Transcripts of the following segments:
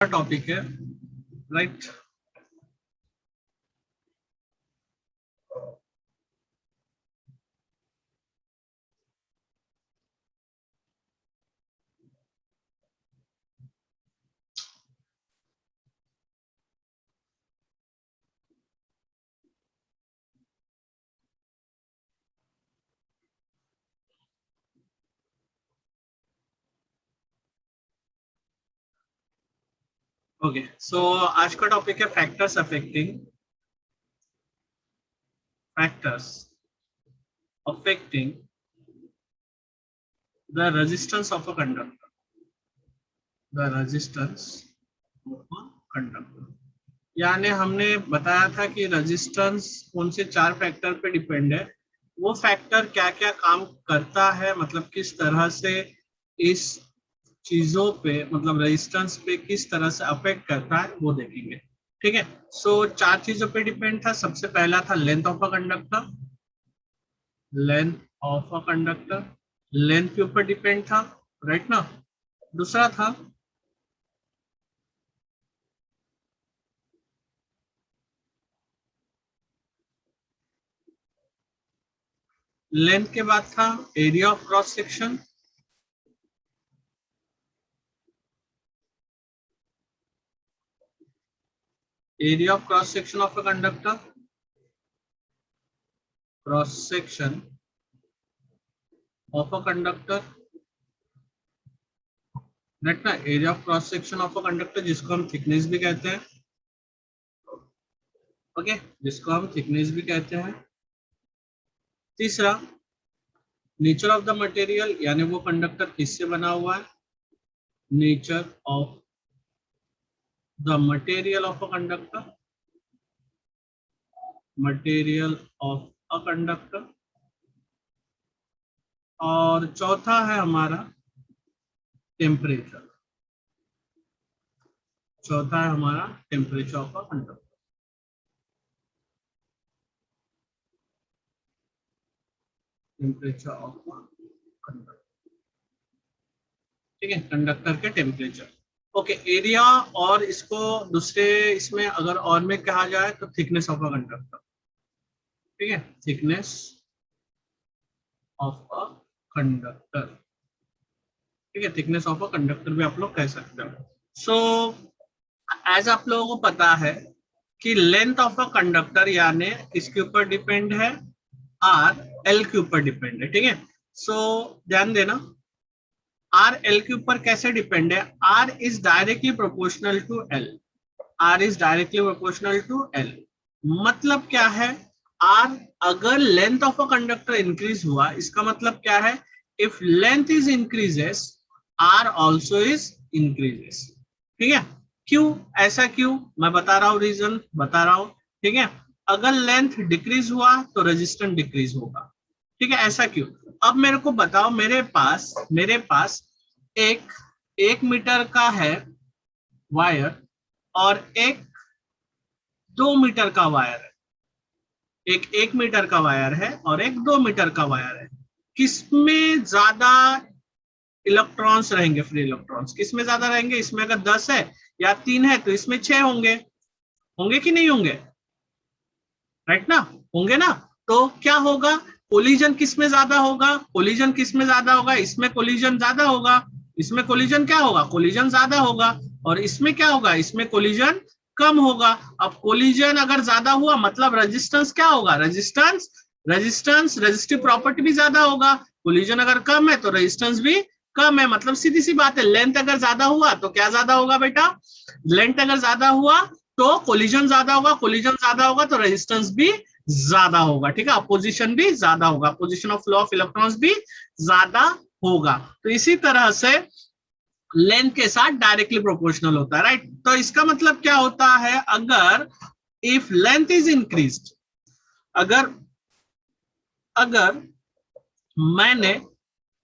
Topic है, right. Okay, सो आज का टॉपिक है factors affecting the resistance of a conductor. The resistance of a conductor, यानी हमने बताया था कि रेजिस्टेंस कौन से चार फैक्टर पे डिपेंड है, वो फैक्टर क्या क्या काम करता है, मतलब किस तरह से इस चीजों पे, मतलब रेजिस्टेंस पे किस तरह से अफेक्ट करता है वो देखेंगे। ठीक है, सो चार चीजों पे डिपेंड था। सबसे पहला था length of a conductor, length of a conductor, length के ऊपर डिपेंड था, राइट ना। दूसरा था लेंथ के बाद था area of cross section, area of cross section of a conductor, cross section of a conductor, right ना। Area of cross section of a conductor जिसको हम थिकनेस भी कहते हैं, ओके, जिसको हम थिकनेस भी कहते हैं। तीसरा नेचर ऑफ द मटेरियल, यानी वो कंडक्टर किससे बना हुआ है, nature of the material of a conductor, material of a conductor. और चौथा है हमारा टेम्परेचर, चौथा है हमारा temperature of a conductor. Temperature of a conductor, ठीक है, कंडक्टर के टेम्परेचर। ओके, एरिया और इसको दूसरे इसमें अगर और में कहा जाए तो थिकनेस ऑफ अ कंडक्टर, ठीक है, थिकनेस ऑफ अ कंडक्टर, ठीक है, थिकनेस ऑफ अ कंडक्टर भी आप लोग कह सकते हो। सो एज आप लोगों को पता है कि लेंथ ऑफ अ कंडक्टर यानी इसके ऊपर डिपेंड है, आर एल के ऊपर डिपेंड है, ठीक है। सो ध्यान देना, आर एल के ऊपर कैसे डिपेंड है, R is directly proportional to L, R is directly proportional to L. मतलब क्या है, आर अगर length of a conductor increase हुआ, इसका मतलब क्या है, if length is increases R also is increases, ठीक है। क्यों, ऐसा क्यों, मैं बता रहा हूं, रीजन बता रहा हूं, ठीक है। अगर लेंथ डिक्रीज हुआ तो रेजिस्टेंस डिक्रीज होगा, ठीक है, ऐसा क्यों। अब मेरे को बताओ, मेरे पास एक 1 मीटर का है वायर और एक 2 मीटर का वायर है, एक 1 मीटर का वायर है और एक 2 मीटर का वायर है। किसमें ज्यादा इलेक्ट्रॉन्स रहेंगे, फ्री इलेक्ट्रॉन्स किसमें ज्यादा रहेंगे, इसमें अगर 10 है या 3 है तो इसमें 6 होंगे, होंगे कि नहीं होंगे, राइट ना, होंगे ना। तो क्या होगा, कोलिजन किसमें ज्यादा होगा, कोलिजन किसमें ज्यादा होगा, इसमें कोलिजन ज्यादा होगा, इसमें कोलिजन क्या होगा, कोलिजन ज्यादा होगा, और इसमें क्या होगा, इसमें कोलिजन कम होगा। अब कोलिजन अगर ज्यादा हुआ मतलब रेजिस्टेंस क्या होगा, रेजिस्टेंस रेजिस्टिव प्रॉपर्टी भी ज्यादा होगा। कोलिजन अगर कम है तो रेजिस्टेंस भी कम है, मतलब सीधी सी बात है, लेंथ अगर ज्यादा हुआ तो क्या ज्यादा होगा बेटा, लेंथ अगर ज्यादा हुआ तो कोलिजन ज्यादा होगा, कोलिजन ज्यादा होगा तो रेजिस्टेंस भी ज्यादा होगा, ठीक है, अपोजिशन भी ज्यादा होगा, opposition of flow of electrons भी ज्यादा होगा। तो इसी तरह से लेंथ के साथ डायरेक्टली प्रोपोर्शनल होता है, राइट। तो इसका मतलब क्या होता है, अगर इफ लेंथ इज इंक्रीज्ड, अगर अगर मैंने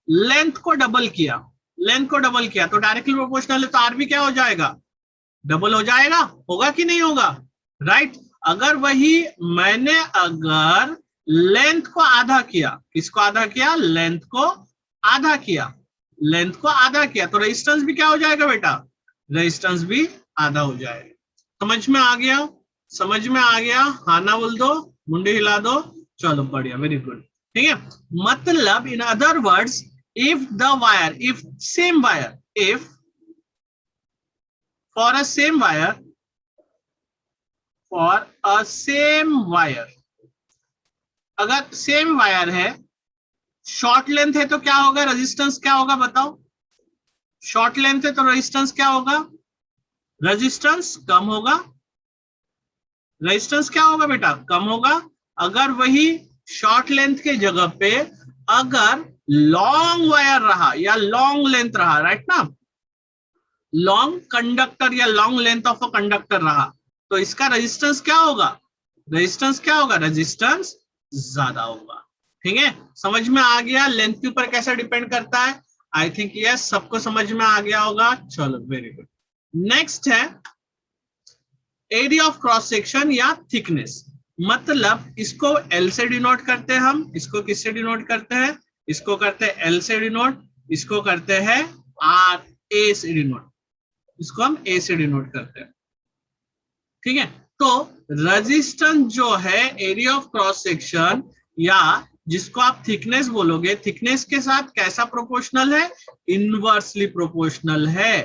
लेंथ को डबल किया, लेंथ को डबल किया तो डायरेक्टली प्रोपोर्शनल है, तो आर भी क्या हो जाएगा, डबल हो जाएगा, होगा कि नहीं होगा, राइट। अगर वही मैंने अगर लेंथ को आधा किया, किसको आधा किया, लेंथ को आधा किया, लेंथ को आधा किया तो रेजिस्टेंस भी क्या हो जाएगा बेटा, रेजिस्टेंस भी आधा हो जाएगा। समझ में आ गया? समझ में आ गया? हाँ ना बोल दो, मुंडे हिला दो। चलो बढ़िया, वेरी गुड। ठीक है, मतलब in other words, if the wire, if same wire, if for a same wire, for a same wire, अगर सेम वायर है, शॉर्ट लेंथ है तो क्या होगा, रेजिस्टेंस क्या होगा बताओ? शॉर्ट लेंथ है तो रेजिस्टेंस क्या होगा? रेजिस्टेंस कम होगा। रेजिस्टेंस क्या होगा बेटा? कम होगा। अगर वही शॉर्ट लेंथ के जगह पे अगर लॉन्ग वायर रहा या लॉन्ग लेंथ रहा, राइट ना, लॉन्ग कंडक्टर या long length of a conductor रहा, तो इसका रेजिस्टेंस क्या होगा? रेजिस्टेंस क्या होगा? रेजिस्टेंस ज्यादा होगा। ठीक है, समझ में आ गया लेंथ के ऊपर कैसे डिपेंड करता है? आई थिंक यस, सबको समझ में आ गया होगा। चलो वेरी गुड। नेक्स्ट है एरिया ऑफ क्रॉस सेक्शन या थिकनेस, मतलब इसको एल से डिनोट करते हैं हम, इसको किससे डिनोट करते हैं? इसको करते हैं एल से डिनोट, इसको करते हैं आर ए से डिनोट, इसको हम ए से डिनोट करते हैं। ठीक है, तो रेजिस्टेंस जो है एरिया ऑफ क्रॉस सेक्शन या जिसको आप थिकनेस बोलोगे, थिकनेस के साथ कैसा प्रोपोर्शनल है? इनवर्सली प्रोपोर्शनल है।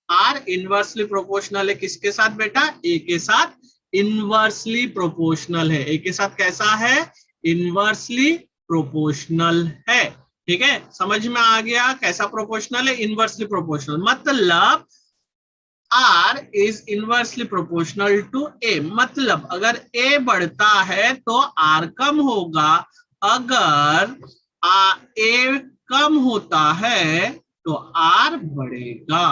आर इनवर्सली प्रोपोर्शनल है किसके साथ बेटा? ए के साथ इनवर्सली प्रोपोर्शनल है। ए के साथ कैसा है? इनवर्सली प्रोपोर्शनल है। ठीक है, समझ में आ गया कैसा प्रोपोर्शनल है? इनवर्सली प्रोपोर्शनल, मतलब R is inversely proportional to A, मतलब अगर A बढ़ता है तो R कम होगा, अगर A कम होता है तो R बढ़ेगा।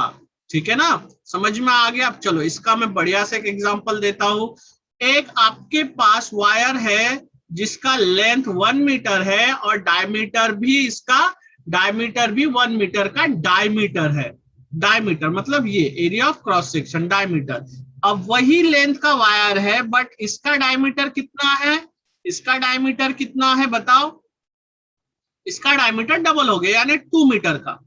ठीक है ना, समझ में आ गया? अब चलो इसका मैं बढ़िया से एक एग्जांपल देता हूं। एक आपके पास वायर है जिसका लेंथ 1 मीटर है और डायमीटर भी इसका, डायमीटर भी 1 मीटर का डायमीटर है। डायमीटर मतलब ये area of cross section, diameter. अब वही लेंथ का वायर है बट इसका डायमीटर कितना है? इसका डायमीटर कितना है बताओ? इसका डायमीटर डबल हो गया यानी 2 मीटर का।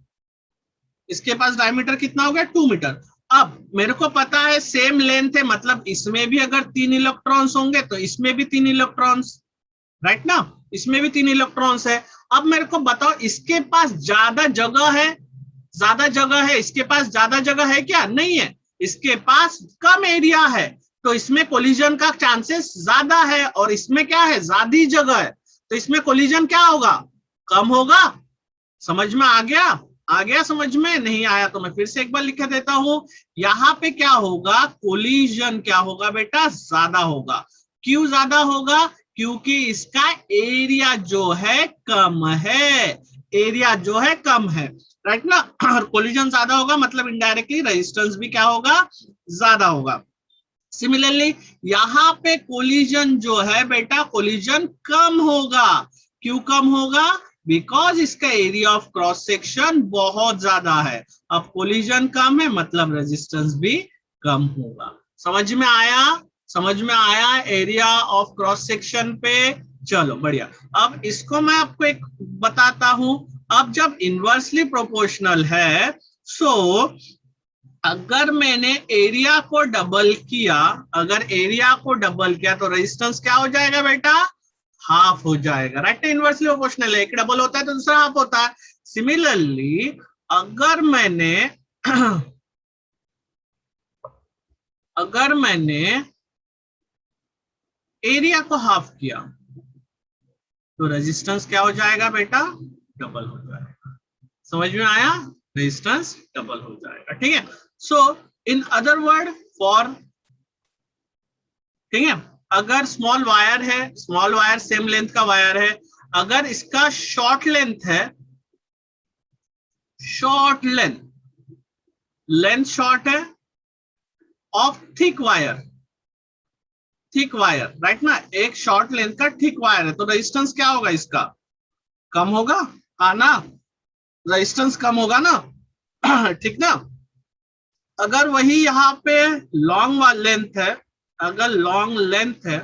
इसके पास डायमीटर कितना हो गया? 2 मीटर। अब मेरे को पता है सेम लेंथ है, मतलब इसमें भी अगर 3 इलेक्ट्रॉन्स होंगे तो इसमें भी 3 इलेक्ट्रॉन्स, राइट ना, इसमें भी 3 इलेक्ट्रॉन्स है। अब मेरे को बताओ इसके पास ज्यादा जगह है? ज्यादा जगह है? इसके पास ज्यादा जगह है क्या? नहीं है, इसके पास कम एरिया है, तो इसमें कोलिजन का चांसेस ज्यादा है, और इसमें क्या है? ज्यादा जगह है, तो इसमें कोलिजन क्या होगा? कम होगा। समझ में आ गया? आ गया समझ में? नहीं आया तो मैं फिर से एक बार लिख देता हूं। यहाँ पे क्या होगा? कोलिजन क्या होगा बेटा? ज्यादा होगा। क्यों ज्यादा होगा? क्योंकि इसका एरिया जो है कम है, एरिया जो है कम है, राइट ना। और कोलिजन ज्यादा होगा मतलब इनडायरेक्टली रेजिस्टेंस भी क्या होगा? ज्यादा होगा। सिमिलरली यहाँ पे कोलिजन जो है बेटा, कोलिजन कम होगा। क्यों कम होगा? बिकॉज इसका एरिया ऑफ क्रॉस सेक्शन बहुत ज्यादा है। अब कोलिजन कम है मतलब रेजिस्टेंस भी कम होगा। समझ में आया? समझ में आया एरिया ऑफ क्रॉस सेक्शन पे? चलो बढ़िया। अब इसको मैं आपको एक बताता हूं। अब जब इनवर्सली प्रोपोर्शनल है, सो अगर मैंने एरिया को डबल किया, अगर एरिया को डबल किया तो रेजिस्टेंस क्या हो जाएगा बेटा? हाफ हो जाएगा, राइट। इनवर्सली प्रोपोर्शनल है, एक डबल होता है तो दूसरा हाफ होता है। सिमिलरली अगर मैंने अगर मैंने एरिया को हाफ किया तो रेजिस्टेंस क्या हो जाएगा बेटा? डबल हो जाएगा। समझ में आया? रेजिस्टेंस डबल हो जाएगा। ठीक है, सो इन अदर वर्ड फॉर, ठीक है, अगर स्मॉल वायर है, स्मॉल वायर सेम लेंथ का वायर है, अगर इसका शॉर्ट लेंथ है, शॉर्ट लेंथ, लेंथ शॉर्ट है of thick wire, thick wire, right ना, एक शॉर्ट लेंथ का थिक वायर है, तो रेजिस्टेंस क्या होगा? इसका कम होगा, हाँ ना, रेजिस्टेंस कम होगा ना। ठीक ना। अगर वही यहाँ पे लॉन्ग लेंथ है, अगर लॉन्ग लेंथ है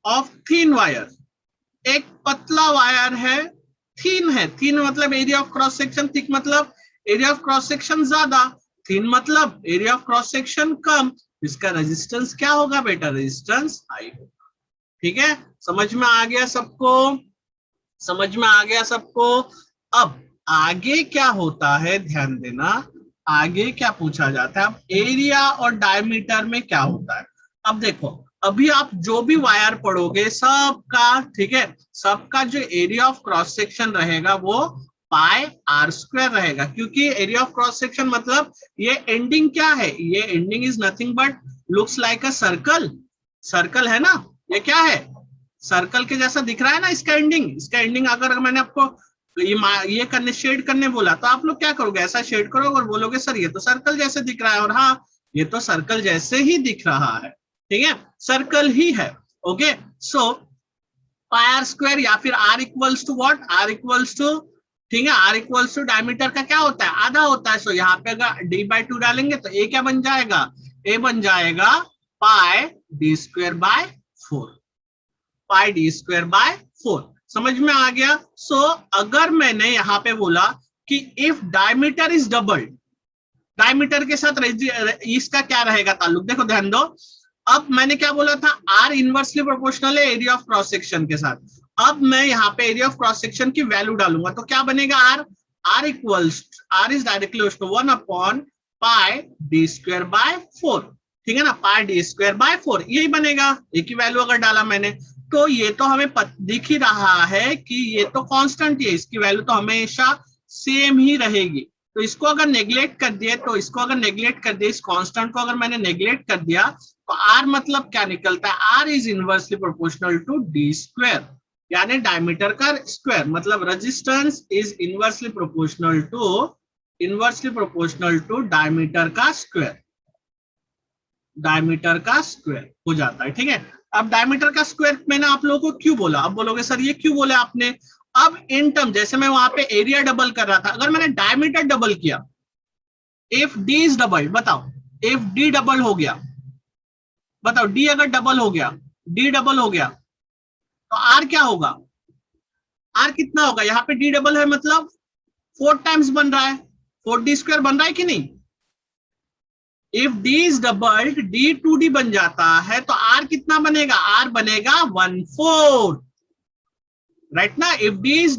ऑफ थिन वायर, एक पतला वायर है, थिन है, थिन मतलब area of cross section, thick मतलब एरिया ऑफ क्रॉस सेक्शन ज्यादा, थिन मतलब एरिया ऑफ क्रॉस सेक्शन कम, इसका रेजिस्टेंस क्या होगा बेटा, रेजिस्टेंस हाई होगा। ठीक है, समझ में आ गया सबको, समझ में आ गया सबको। अब आगे क्या होता है ध्यान देना, आगे क्या पूछा जाता है, अब एरिया और डायमीटर में क्या होता है। अब देखो, अभी आप जो भी वायर पढ़ोगे सबका, ठीक है, सबका जो एरिया ऑफ क्रॉस सेक्शन रहेगा वो पाई आर स्क्वायर रहेगा, क्योंकि एरिया ऑफ क्रॉस सेक्शन मतलब ये एंडिंग क्या है, ये ending is nothing but looks like a circle, circle है ना, ये क्या है, सर्कल के जैसा दिख रहा है ना इसका एंडिंग, इसका एंडिंग अगर मैंने आपको ये करने शेड करने बोला तो आप लोग क्या करोगे, ऐसा शेड करोगे और बोलोगे सर ये तो सर्कल जैसे दिख रहा है, और हाँ ये तो सर्कल जैसे ही दिख रहा है, ठीक है, सर्कल ही है। Okay, so pi R square या फिर R equals to what, R equals to, ठीक है, आर इक्वल्स टू डायमीटर का क्या होता है, आधा होता है। सो यहाँ पे अगर d/2 डालेंगे तो ए क्या बन जाएगा, ए बन जाएगा pi D square by 4, pi D square by 4, समझ में आ गया। सो अगर मैंने यहाँ पे बोला कि if diameter is double, diameter के साथ इसका क्या रहेगा ताल्लुक, देखो ध्यान दो, अब मैंने क्या बोला था, आर इनवर्सली प्रोपोर्शनल है एरिया ऑफ क्रॉस सेक्शन के साथ, अब मैं यहाँ पे एरिया ऑफ क्रॉस सेक्शन की वैल्यू डालूंगा तो क्या बनेगा, R, R equals, R is directly to 1 upon pi D square by 4, ठीक है ना, पाई डी स्क्वायर बाय 4 यही बनेगा, एक ही वैल्यू अगर डाला मैंने तो ये तो हमें दिख ही रहा है कि ये तो कांस्टेंट ही है, इसकी वैल्यू तो हमेशा सेम ही रहेगी। तो इसको अगर नेग्लेक्ट कर दिए, तो इसको अगर नेग्लेक्ट कर दिया, इस कांस्टेंट को अगर मैंने नेग्लेक्ट कर दिया तो आर मतलब क्या निकलता है, R is inversely proportional to D square, यानी डायमीटर का स्क्वायर, मतलब resistance is inversely proportional to diameter का स्क्वायर, डायमीटर का स्क्वायर हो जाता है। ठीक है, अब डायमीटर का स्क्वायर मैंने आप लोगों को क्यों बोला, अब बोलोगे सर ये क्यों बोले आपने, अब इन टर्म जैसे मैं वहां पे एरिया डबल कर रहा था, अगर मैंने डायमीटर डबल किया, इफ डी इज डबल, बताओ इफ डी डबल हो गया, बताओ डी अगर डबल हो गया, डी डबल हो गया तो आर क्या होगा, आर कितना होगा, यहाँ पे डी डबल है मतलब 4 टाइम्स बन रहा है, 4d स्क्वायर बन रहा है कि नहीं, if d is doubled d 2d बन जाता है तो r कितना बनेगा, r बनेगा 1/4, राइट ना, if d is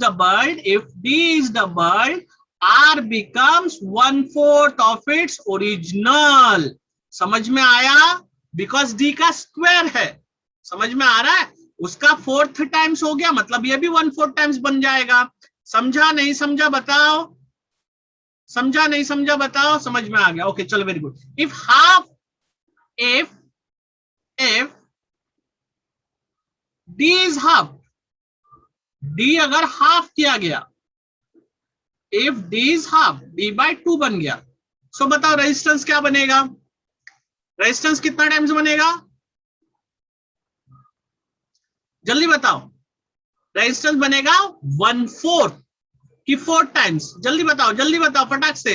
doubled r becomes 1/4 of its original, समझ में आया, बिकॉज d का स्क्वायर है, समझ में आ रहा है, उसका 4th टाइम्स हो गया मतलब ये भी 1/4 टाइम्स बन जाएगा, समझा नहीं समझा बताओ, समझा नहीं समझा बताओ, समझ में आ गया, ओके चलो very good. If half, if D is half, D अगर हाफ किया गया, if D is half, d/2 बन गया, सो बताओ रेजिस्टेंस क्या बनेगा, रेजिस्टेंस कितना टाइम्स बनेगा, जल्दी बताओ, रेजिस्टेंस बनेगा 1/4 कि 4 टाइम्स, जल्दी बताओ फटाक से,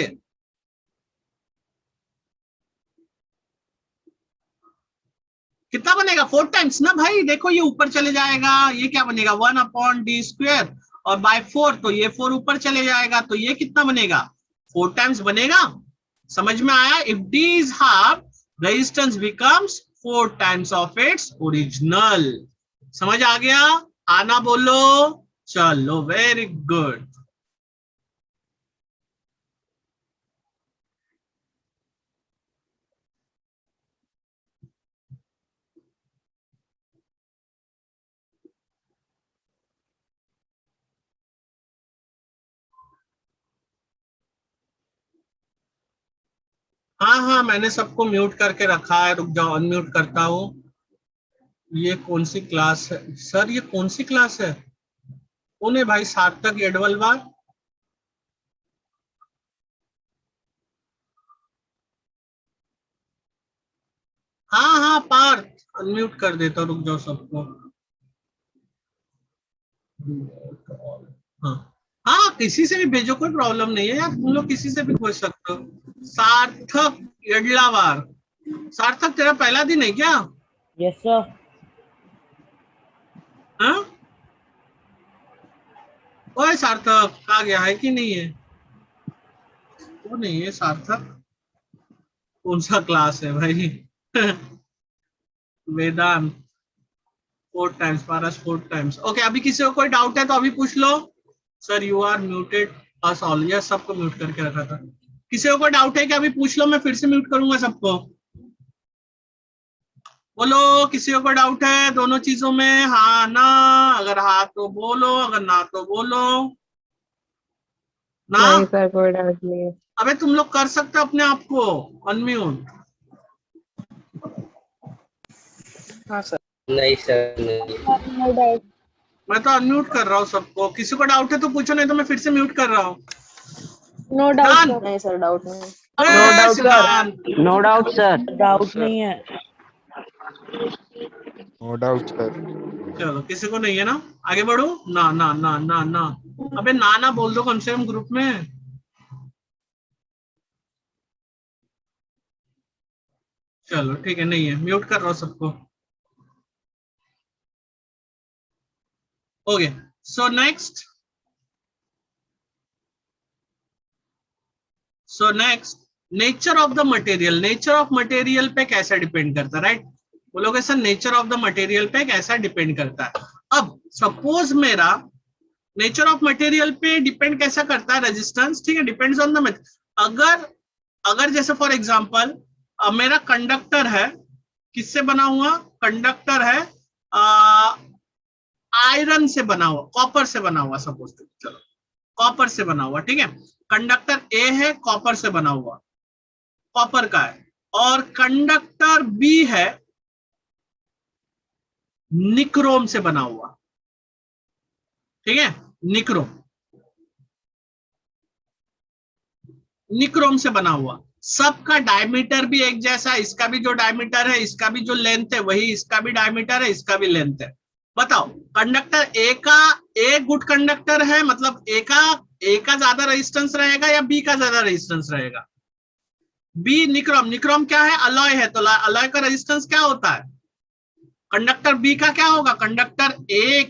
कितना बनेगा, 4 टाइम्स ना भाई, देखो ये ऊपर चले जाएगा, ये क्या बनेगा 1/d स्क्वायर और बाय 4, तो ये 4 ऊपर चले जाएगा, तो ये कितना बनेगा 4 टाइम्स बनेगा, समझ में आया, if d is half resistance becomes 4 times of its original, समझ आ गया, आना बोलो, चलो वेरी गुड। हाँ हाँ मैंने सबको म्यूट करके रखा है, रुक जाओ अनम्यूट करता हूँ। ये कौन सी क्लास है सर, ये कौन सी क्लास है, कौन है भाई, सार्थक एडवलवार, हाँ हाँ पार्थ, अनम्यूट कर देता हूँ, रुक जाओ सबको, हाँ हाँ किसी से भी भेजो, कोई प्रॉब्लम नहीं है यार, तुम लोग किसी से भी पूछ सकते हो। सार्थक एडलावार, सार्थक तेरा पहला दिन है क्या, यस सर, हाँ ओए सार्थक आ गया है कि नहीं है, वो नहीं है सार्थक, कौन सा क्लास है भाई? Vedant 4 times, Paras 4 times. Okay, अभी किसी को कोई डाउट है तो अभी पूछ लो। Sir you are muted us all, yes सबको म्यूट करके रखा था। किसी को कोई डाउट है कि अभी पूछ लो, मैं फिर से म्यूट करूंगा सबको। बोलो, किसी को कोई डाउट है दोनों चीजों में? हाँ ना, अगर हाँ तो बोलो, अगर ना तो बोलो ना। नहीं सर, कोई डाउट नहीं है। अबे तुम लोग कर सकते हो अपने आप को अनम्यूट? हाँ सर। नहीं सर, नहीं। No doubt. मैं तो अनम्यूट कर रहा हूँ सबको, किसी को डाउट है तो पूछो, नहीं तो मैं फिर से म्यूट कर रहा हूँ। No doubt done. सर। नहीं सर, डाउट नहीं। No doubt sir, Siddhant, no doubt sir, doubt नहीं है। No doubt sir. चलो किसी को नहीं है ना, आगे बढ़ो। ना ना ना ना ना, अबे ना ना बोल दो कम से कम ग्रुप में। चलो ठीक है, नहीं है, म्यूट कर रहा हूँ सबको। Okay, so next, nature of the material. Nature of material पे कैसा डिपेंड करता है, राइट? बोलोगे sir nature of the material पे कैसा डिपेंड करता है। अब सपोज मेरा नेचर ऑफ मटेरियल पे डिपेंड कैसा करता है, रेजिस्टेंस, ठीक है, डिपेंड्स ऑन द। अगर अगर जैसे फॉर एग्जांपल मेरा कंडक्टर है, किससे बना हुआ कंडक्टर है? आयरन से बना हुआ, कॉपर से बना हुआ, सपोज, चलो कॉपर से बना हुआ, ठीक है। कंडक्टर ए है, कॉपर से बना हुआ, कॉपर का है। और कंडक्टर बी है, निक्रोम से बना हुआ, ठीक है, निक्रोम, निक्रोम से बना हुआ। सबका डायमीटर भी एक जैसा, इसका भी जो डायमीटर है, इसका भी जो लेंथ है वही, इसका भी डायमीटर है, इसका भी लेंथ है। बताओ कंडक्टर ए का, ए गुड कंडक्टर है, मतलब ए का ज्यादा रेजिस्टेंस रहेगा या बी का ज्यादा रेजिस्टेंस रहेगा? बी। निक्रोम, निक्रोम क्या है? अलॉय है, तो अलॉय का रेजिस्टेंस क्या होता है? कंडक्टर बी का क्या होगा? कंडक्टर ए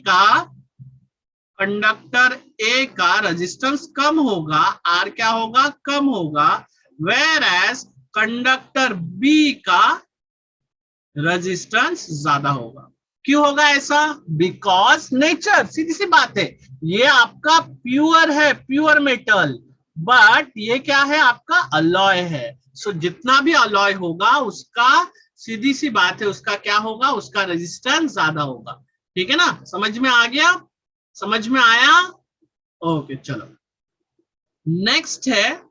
का रेजिस्टेंस कम होगा, आर क्या होगा? कम होगा। वेयर एज कंडक्टर बी का रेजिस्टेंस ज्यादा होगा। क्यों होगा ऐसा? बिकॉज नेचर, सीधी सी बात है, ये आपका प्योर है, प्योर मेटल, बट ये क्या है? आपका अलॉय है। सो जितना भी अलॉय होगा उसका, सीधी सी बात है, उसका क्या होगा? उसका रेजिस्टेंस ज्यादा होगा। ठीक है ना, समझ में आ गया? समझ में आया? ओके चलो, नेक्स्ट है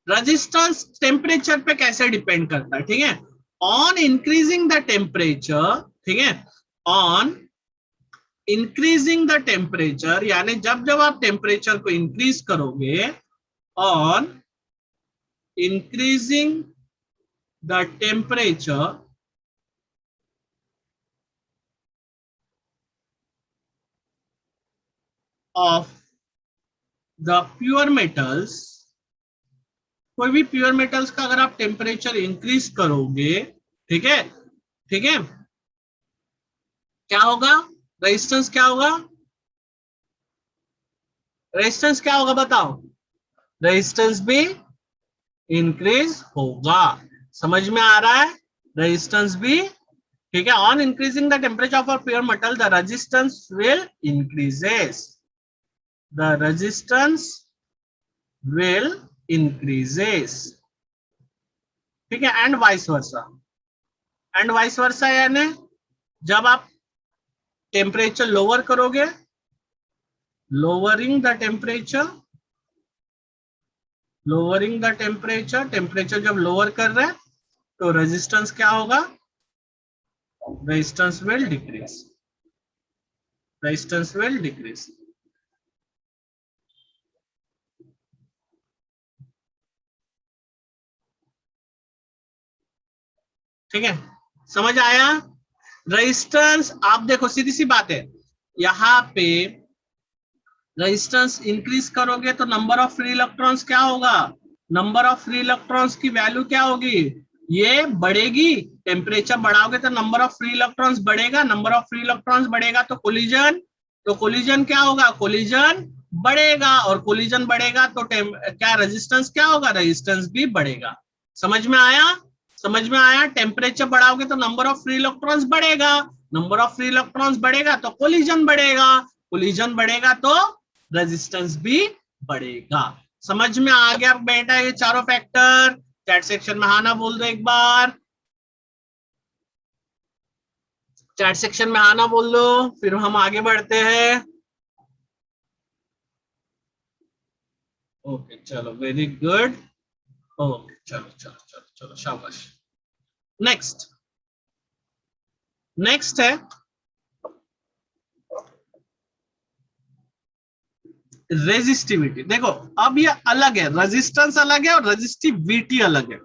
रेजिस्टेंस टेम्परेचर पे कैसे डिपेंड करता है, ठीक है। ऑन इंक्रीजिंग द टेम्परेचर, ठीक है, ऑन इंक्रीजिंग द टेम्परेचर, यानी जब जब आप टेम्परेचर को इंक्रीज करोगे, on increasing the temperature of the pure metals, कोई भी प्योर मेटल्स का अगर आप टेम्परेचर इंक्रीज करोगे, ठीक है, ठीक है, क्या होगा? रेजिस्टेंस क्या होगा? रेजिस्टेंस क्या होगा बताओ? रेजिस्टेंस भी इंक्रीज होगा। समझ में आ रहा है? रेजिस्टेंस भी, ठीक है। On increasing the temperature of a pure metal the resistance will increases, the resistance will increases, ठीक है। And vice versa, and vice versa यानी जब आप टेम्परेचर लोअर करोगे, lowering the temperature, lowering the temperature, temperature जब lower कर रहे हैं तो रेजिस्टेंस क्या होगा? Resistance will decrease, resistance will decrease. ठीक है, समझ आया? रेजिस्टेंस आप देखो, सीधी सी बात है, यहां पे रेजिस्टेंस इंक्रीज करोगे तो नंबर ऑफ फ्री इलेक्ट्रॉन्स क्या होगा? नंबर ऑफ फ्री इलेक्ट्रॉन्स की वैल्यू क्या होगी? ये बढ़ेगी। टेम्परेचर बढ़ाओगे तो नंबर ऑफ फ्री इलेक्ट्रॉन्स बढ़ेगा, नंबर ऑफ फ्री इलेक्ट्रॉन्स बढ़ेगा तो कोलिजन, तो कोलिजन क्या होगा? कोलिजन बढ़ेगा, और कोलिजन बढ़ेगा तो क्या रेजिस्टेंस क्या होगा? रेजिस्टेंस भी बढ़ेगा। समझ में आया? समझ में आया? टेम्परेचर बढ़ाओगे तो नंबर ऑफ फ्री इलेक्ट्रॉन्स बढ़ेगा, नंबर ऑफ फ्री इलेक्ट्रॉन्स बढ़ेगा तो कोलिजन बढ़ेगा, कोलिजन बढ़ेगा तो रेजिस्टेंस भी बढ़ेगा। समझ में आ गया बेटा ये चारों फैक्टर? चैट सेक्शन में हाँ ना बोल दो एक बार, चैट सेक्शन में हाँ ना बोल दो, फिर हम आगे बढ़ते हैं। ओके चलो, वेरी गुड। ओके चलो चलो चलो चलो, शाबाश। नेक्स्ट नेक्स्ट है रेजिस्टिविटी। देखो अब ये अलग है, रेजिस्टेंस अलग है और रेजिस्टिविटी अलग है।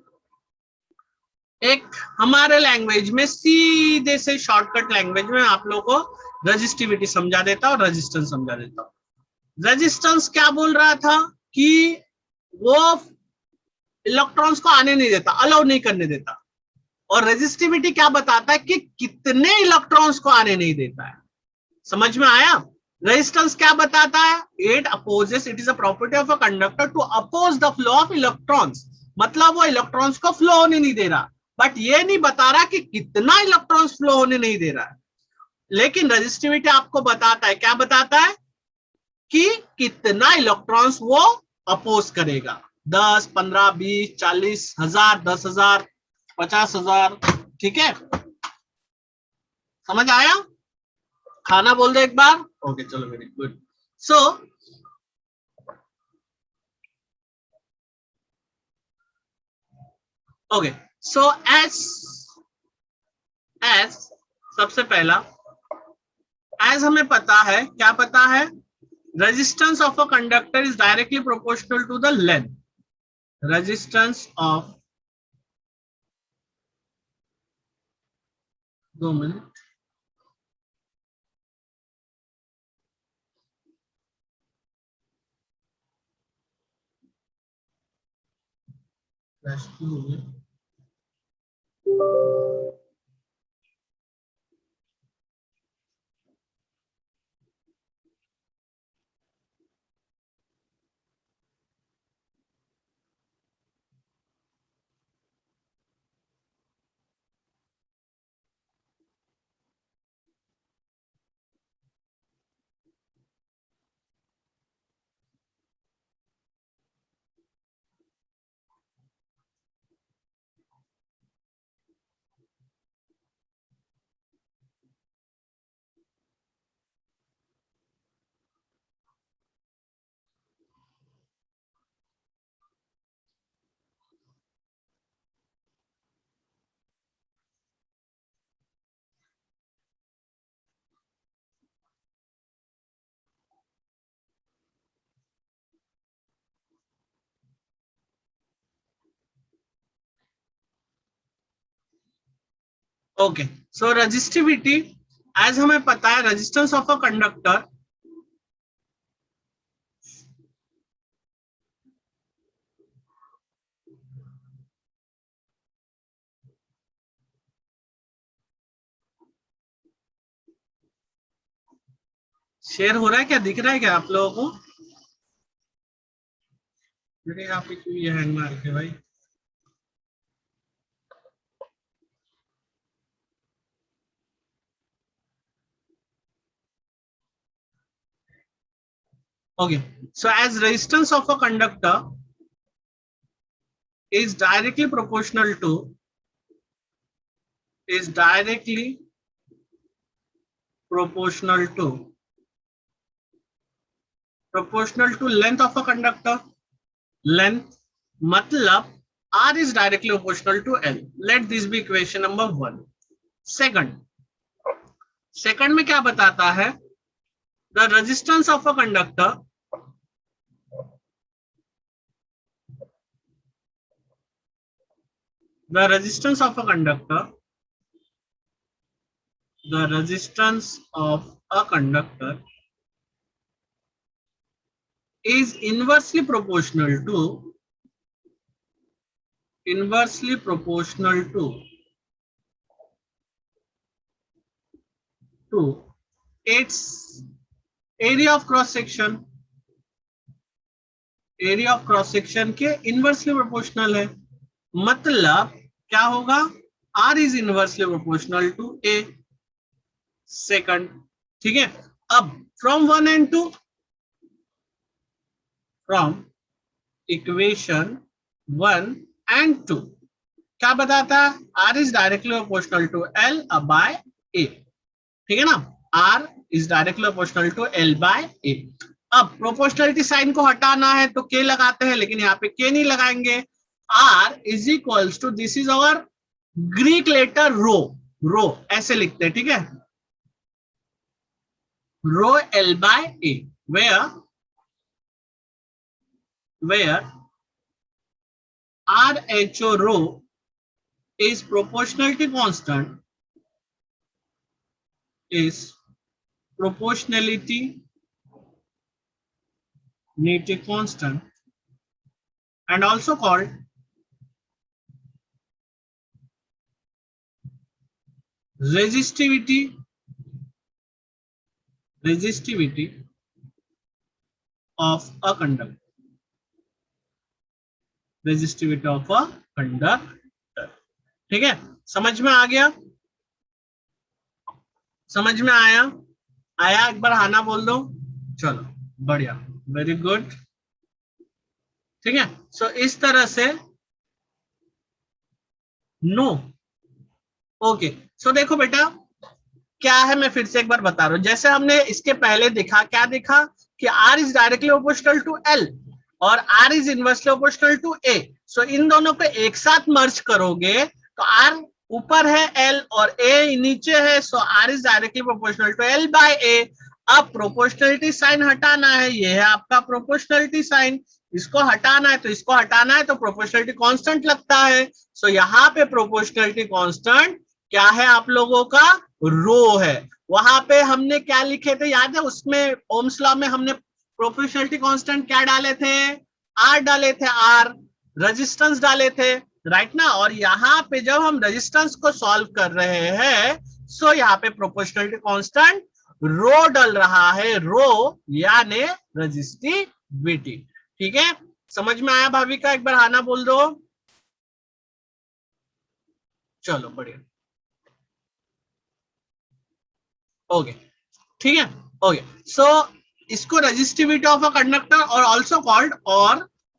एक हमारे लैंग्वेज में सीधे से शॉर्टकट लैंग्वेज में आप लोगों को रेजिस्टिविटी समझा देता हूं, रेजिस्टेंस समझा देता हूं। रेजिस्टेंस क्या बोल रहा था कि वो इलेक्ट्रॉन्स को आने नहीं देता, अलाउ नहीं करने देता, और रेजिस्टिविटी क्या बताता है कि कितने इलेक्ट्रॉन्स को आने नहीं देता है। समझ में आया? रेजिस्टेंस क्या बताता है? It opposes, it is a property of a conductor to oppose the flow of electrons. मतलब वो इलेक्ट्रॉन्स को फ्लो होने नहीं दे रहा, बट ये नहीं बता रहा कि कितना इलेक्ट्रॉन्स फ्लो होने नहीं दे रहा है। लेकिन रेजिस्टिविटी आपको बताता है, क्या बताता है? कि कितना इलेक्ट्रॉन्स वो अपोज करेगा। 10, 15, 20, 40, 1000, 10,000, 50,000। ठीक है, समझ आया? खाना बोल दो एक बार। ओके चलो, very good. So okay, so as सबसे पहला, एज हमें पता है, क्या पता है? Resistance of a conductor is directly proportional to the length. Resistance of, 2 minute, okay. So resistivity, as हमें पता है, resistance of a conductor share हो रहा है क्या? दिख रहा है क्या आप लोगों को? मेरे यहाँ पे क्यों ये हैंग मार के भाई? Okay, so as resistance of a conductor is directly proportional to length of a conductor, length, मतलब R is directly proportional to L. Let this be equation number 1. Second में क्या बताता है? The resistance of a conductor is inversely proportional to its area of cross section के inversely proportional है। मतलब क्या होगा, R is inversely proportional to A second. ठीक है, अब from 1 and 2, from equation 1 and 2 क्या बताता है, R is directly proportional to L by A। ठीक है ना, R is directly proportional to L by A। अब प्रोपोर्शनलिटी साइन को हटाना है तो K लगाते हैं, लेकिन यहाँ पे K नहीं लगाएंगे। R is equals to, this is our Greek letter rho, rho ऐसे लिखते हैं। ठीक है, rho L by A, where RHO rho is proportionality constant, is proportionality constant, and also called resistivity of a conductor, resistivity of a conductor। ठीक है, समझ में आ गया, समझ में आया, आया एक बार हाना बोल दो। चलो बढ़िया, वेरी गुड। ठीक है, सो इस तरह से नो। ओके, सो देखो बेटा क्या है, मैं फिर से एक बार बता रहा हूं। जैसे हमने इसके पहले देखा, क्या देखा कि R is directly proportional to L और R is inversely proportional to A। So इन दोनों को एक साथ मर्ज करोगे तो R ऊपर है L और A नीचे है, so R is directly proportional to L by A। अब प्रोपोर्शनलिटी साइन हटाना है, ये है आपका प्रोपोर्शनलिटी साइन, इसको हटाना है तो इसको हटाना है तो प्रोपोर्शनलिटी कांस्टेंट लगता है। सो यहाँ पे प्रोपोर्शनलिटी कांस्टेंट क्या है आप लोगों का, रो है। वहां पे हमने क्या लिखे थे याद है, उसमें ओम्स लॉ में हमने प्रोपोर्शनलिटी कांस्टेंट क्या डाले थे, R डाले थे, R रेजिस्टेंस डाले थे, राइट ना। और यहाँ पे जब हम रेजिस्टेंस को सॉल्व कर रहे हैं, सो यहाँ पे प्रोपोर्शनलिटी कांस्टेंट रो डल रहा है, रो यानी रेजिस्टिविटी। ठीक है, समझ में आया भाविका, एक बार हाना बोल दो। चलो बढ़िया, ओके ठीक है, ओके। सो इसको रेजिस्टिविटी ऑफ अ कंडक्टर और आल्सो कॉल्ड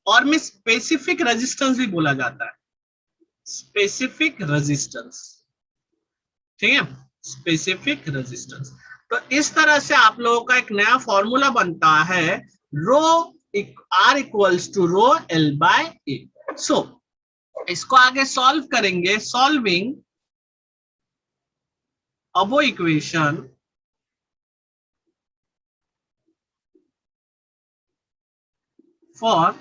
और में स्पेसिफिक रेजिस्टेंस भी बोला जाता है, स्पेसिफिक रेजिस्टेंस। ठीक है, स्पेसिफिक रेजिस्टेंस। तो इस तरह से आप लोगों का एक नया फॉर्मूला बनता है, rho R equals to rho L by A। So इसको आगे सॉल्व करेंगे, solving above equation for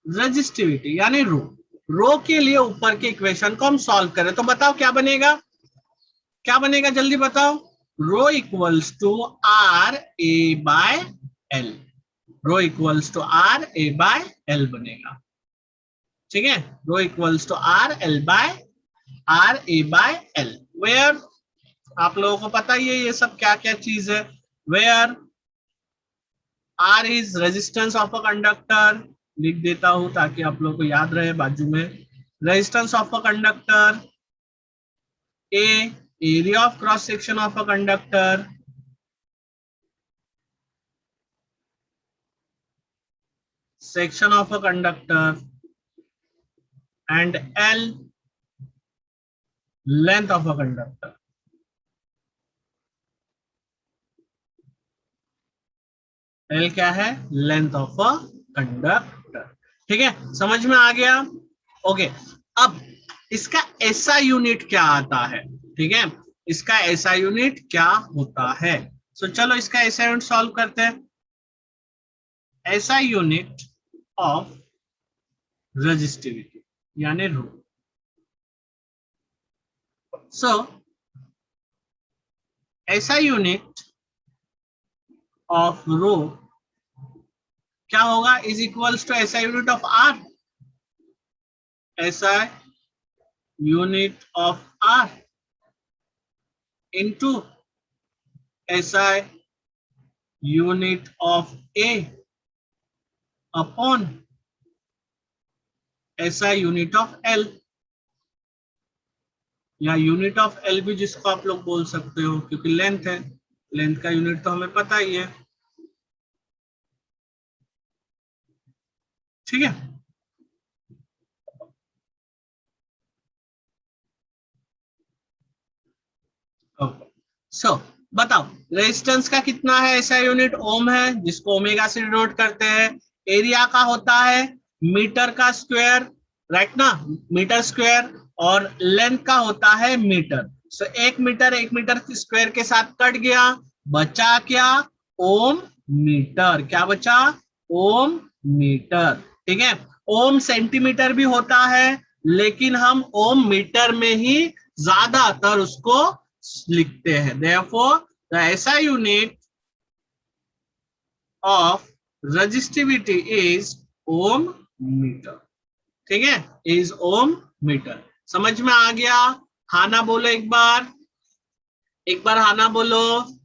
resistivity यानी रो, रो के लिए ऊपर के इक्वेशन को हम सॉल्व करें तो बताओ क्या बनेगा, क्या बनेगा जल्दी बताओ। Rho equals to R A by L, rho equals to R A by L बनेगा। ठीक है, rho equals to R A by L, where आप लोगों को पता ही है ये सब क्या क्या चीज है। Where R is resistance of a conductor, लिख देता हूं ताकि आप लोगों को याद रहे बाजू में, resistance of a conductor. A area of cross section of a conductor, section of a conductor, and L length of a conductor. L क्या है, लेंथ ऑफ अ कंडक्टर। ठीक है, समझ में आ गया। ओके, अब इसका ऐसा यूनिट क्या आता है, ठीक है, इसका ऐसा यूनिट क्या होता है। सो चलो इसका ऐसा यूनिट सॉल्व करते हैं। ऐसा यूनिट ऑफ रेजिस्टिविटी यानी रो। सो ऐसा यूनिट ऑफ रो क्या होगा, इज इक्वल्स टू ऐसा यूनिट ऑफ R, ऐसा unit of R into SI unit of A upon SI unit of L, या यूनिट ऑफ L भी जिसको आप लोग बोल सकते हो, क्योंकि लेंथ है, लेंथ का यूनिट तो हमें पता ही है। ठीक है, ओके। सो बताओ रेजिस्टेंस का कितना है, ऐसा यूनिट ओम है, जिसको ओमेगा से डिनोट करते हैं। एरिया का होता है मीटर का स्क्वायर, राइट ना, मीटर स्क्वायर, और लेंथ का होता है मीटर। सो एक मीटर स्क्वायर के साथ कट गया, बचा क्या, ओम मीटर। क्या बचा, ओम मीटर। ठीक है, ओम सेंटीमीटर भी होता है, लेकिन हम ओम मीटर में ही ज्यादातर उसको लिखते हैं। Therefore, the SI unit of resistivity is ohm meter. ठीक है, is ohm meter। समझ में आ गया? हाँ ना बोलो एक बार हाँ ना बोलो।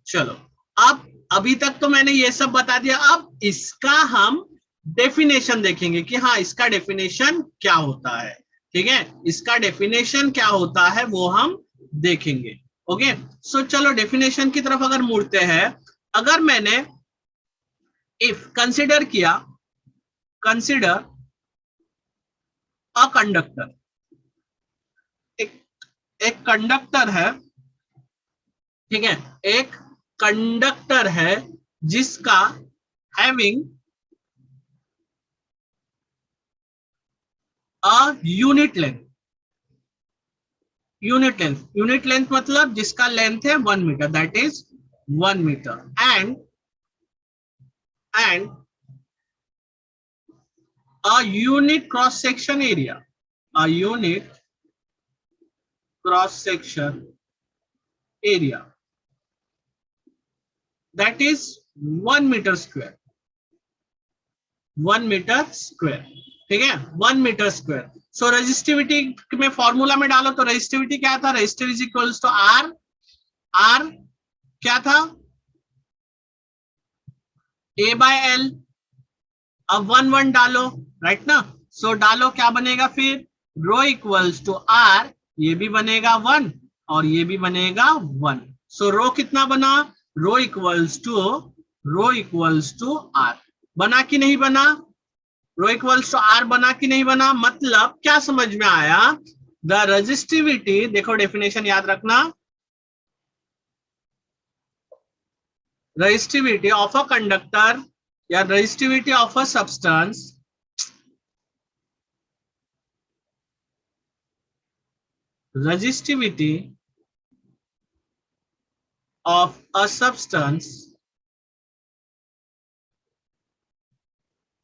चलो, अब अभी तक तो मैंने ये सब बता दिया, अब इसका हम डेफिनेशन देखेंगे कि हाँ इसका डेफिनेशन क्या होता है। ठीक है, इसका डेफिनेशन क्या होता है वो हम देखेंगे। ओके, सो चलो डेफिनेशन की तरफ अगर मुड़ते हैं, अगर मैंने इफ कंसिडर किया, कंसिडर अ कंडक्टर, एक कंडक्टर है, ठीक है, एक कंडक्टर है जिसका having a unit length, unit length मतलब जिसका लेंथ है 1 metre, that is 1 metre, and a unit cross section area, a unit cross section area that is 1 meter square, 1 meter square। ठीक है, 1 meter square। सो रेजिस्टिविटी में formula में डालो तो resistivity क्या था, resistive is equals to R क्या था, A बाय L। अब 1 डालो, राइट ना, सो डालो, क्या बनेगा फिर, रो इक्वल्स टू आर, ये भी बनेगा 1 और ये भी बनेगा 1। सो रो कितना बना, रो इक्वल्स टू आर। बना कि नहीं बना, रो इक्वल्स टू आर बना कि नहीं बना, मतलब क्या समझ में आया, द रेजिस्टिविटी, देखो डेफिनेशन याद रखना, resistivity of a conductor या resistivity of a substance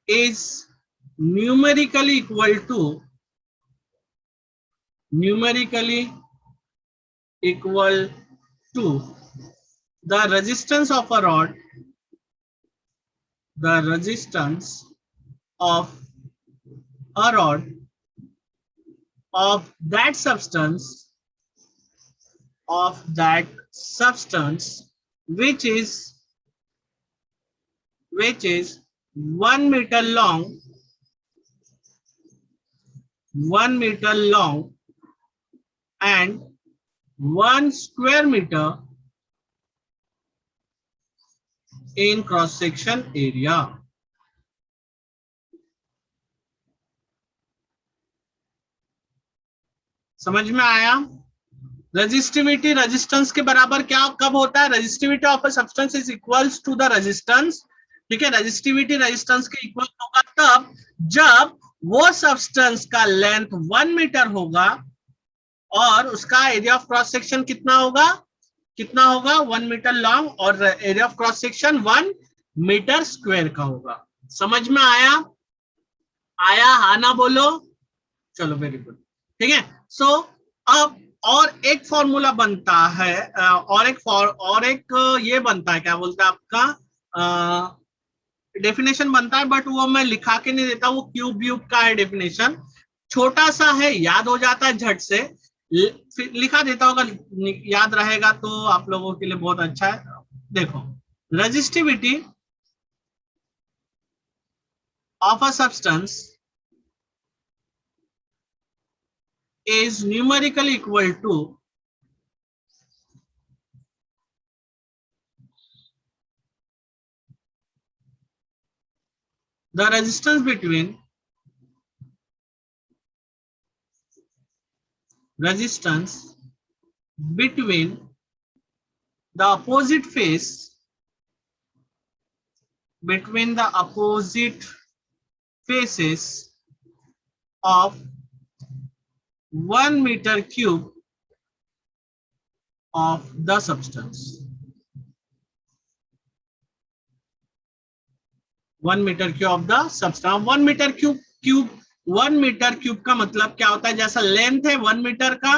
is numerically equal to the resistance of a rod, the resistance of a rod of that substance which is 1 meter long, 1 meter long and 1 square meter in cross section area। समझ में आया? Resistivity resistance के बराबर क्या कब होता है, resistivity of a substance is equals to the resistance. ठीक है, रेजिस्टिविटी रेजिस्टेंस के इक्वल होगा तब जब वो सब्सटेंस का लेंथ 1 मीटर होगा और उसका एरिया ऑफ क्रॉस सेक्शन कितना होगा, 1 मीटर लॉन्ग, और area of cross section 1 metre square का होगा। समझ में आया? हाँ ना बोलो। चलो वेरी गुड। ठीक है, सो अब और एक फॉर्मूला बनता है, और एक ये बनता है, क्या बोलता है आपका डेफिनेशन बनता है, बट वो मैं लिखा के नहीं देता, वो क्यूब का है डेफिनेशन, छोटा सा है, याद हो जाता है झट से, लिखा देता हूं, अगर याद रहेगा तो आप लोगों के लिए बहुत अच्छा है। देखो, resistivity of a substance is numerically equal to the resistance between the opposite face between the opposite faces of 1 meter cube of the substance. 1 meter cube of the substance. 1 meter cube 1 metre cube का मतलब क्या होता है? जैसा length है 1 metre का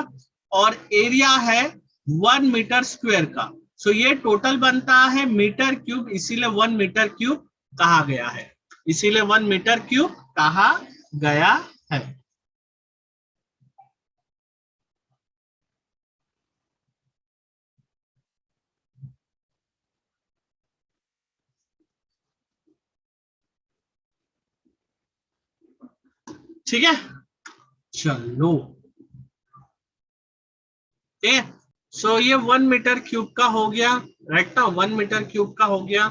और area है 1 मीटर स्क्वायर का, सो ये टोटल बनता है मीटर क्यूब, इसीलिए 1 मीटर क्यूब कहा गया है, इसीलिए 1 मीटर क्यूब कहा गया है। ठीक है, चलो सो ये 1 मीटर क्यूब का हो गया, राइट ना, 1 मीटर क्यूब का हो गया।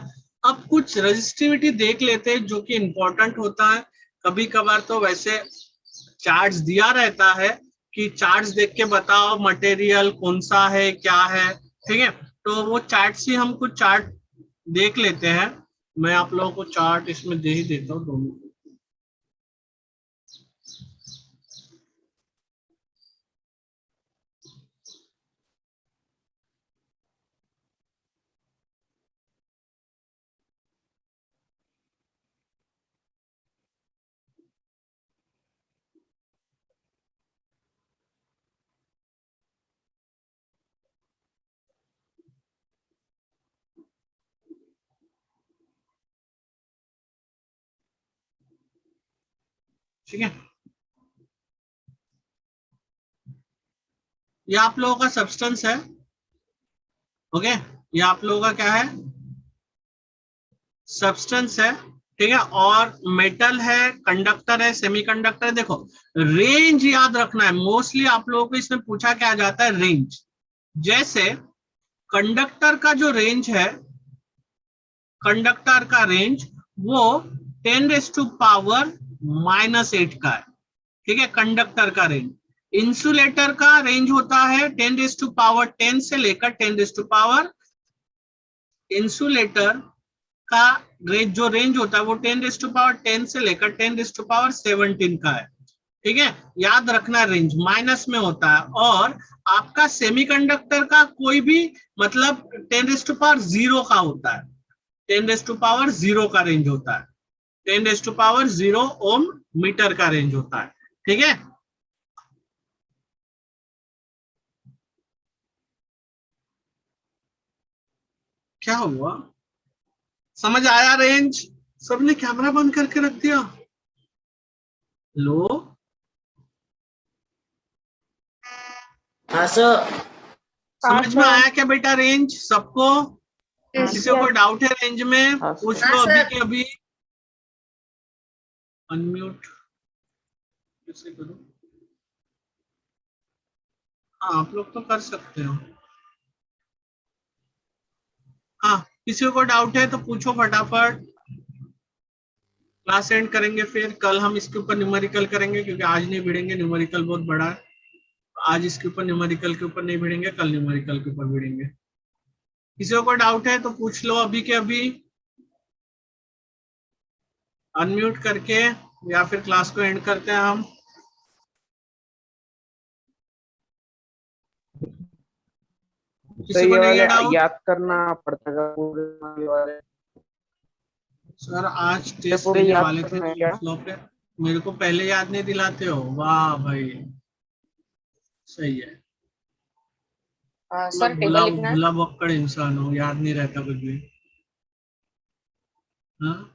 अब कुछ रेजिस्टिविटी देख लेते हैं जो कि इंपॉर्टेंट होता है। कभी कभार तो वैसे चार्ट्स दिया रहता है कि चार्ट्स देख के बताओ मटेरियल कौन सा है क्या है, ठीक है, तो वो चार्ट से हम कुछ चार्ट देख लेते हैं। मैं आप लोगों को चार्ट इसमें दे ही देता हूँ दोनों। ठीक है, ये आप लोगों का सब्सटेंस है, ओके, ये आप लोगों का क्या है? सब्सटेंस है, ठीक है, और मेटल है, कंडक्टर है, सेमीकंडक्टर है। देखो रेंज याद रखना है, मोस्टली आप लोगों को इसमें पूछा क्या जाता है? रेंज। जैसे कंडक्टर का जो रेंज है, कंडक्टर का रेंज वो 10⁻⁻8 का है, ठीक है, कंडक्टर का रेंज। इंसुलेटर का रेंज होता है 10⁻10 से लेकर 10⁻, इंसुलेटर का जो रेंज होता है वो 10⁻10 से लेकर 10⁻17 का है, ठीक है, याद रखना रेंज माइनस में होता है। और आपका सेमीकंडक्टर का कोई भी मतलब 10⁻0 का होता है, 10⁻0 का रेंज होता है, 10⁻0 ओम मीटर का रेंज होता है, ठीक है। क्या हुआ, समझ आया रेंज? सबने कैमरा बंद करके रख दिया। लो हाँ सर। समझ में आया क्या बेटा रेंज सबको? किसी को डाउट है रेंज में? पूछ लो अभी के अभी। अनम्यूट कैसे करूं? हाँ आप लोग तो कर सकते हो। हाँ किसी को डाउट है तो पूछो फटाफट, क्लास एंड करेंगे, फिर कल हम इसके ऊपर न्यूमेरिकल करेंगे क्योंकि आज नहीं भिड़ेंगे, न्यूमेरिकल बहुत बड़ा है। आज इसके ऊपर न्यूमेरिकल के ऊपर नहीं भिड़ेंगे, कल न्यूमेरिकल के ऊपर भिड़ेंगे। किसी को डाउट है तो पूछ लो अभी के अभी, अनम्यूट करके, या फिर क्लास को एंड करते हैं हम। किसी को नहीं है डाउट? याद करना पड़ता है पूरे वाले। सर आज टेस्ट देने वाले थे फ्लो पे, मेरे को पहले याद नहीं दिलाते हो? वाह भाई सही है। सर टेबल लिखना है। भुला बक्कड़ इंसान हो, याद नहीं रहता कुछ भी। हाँ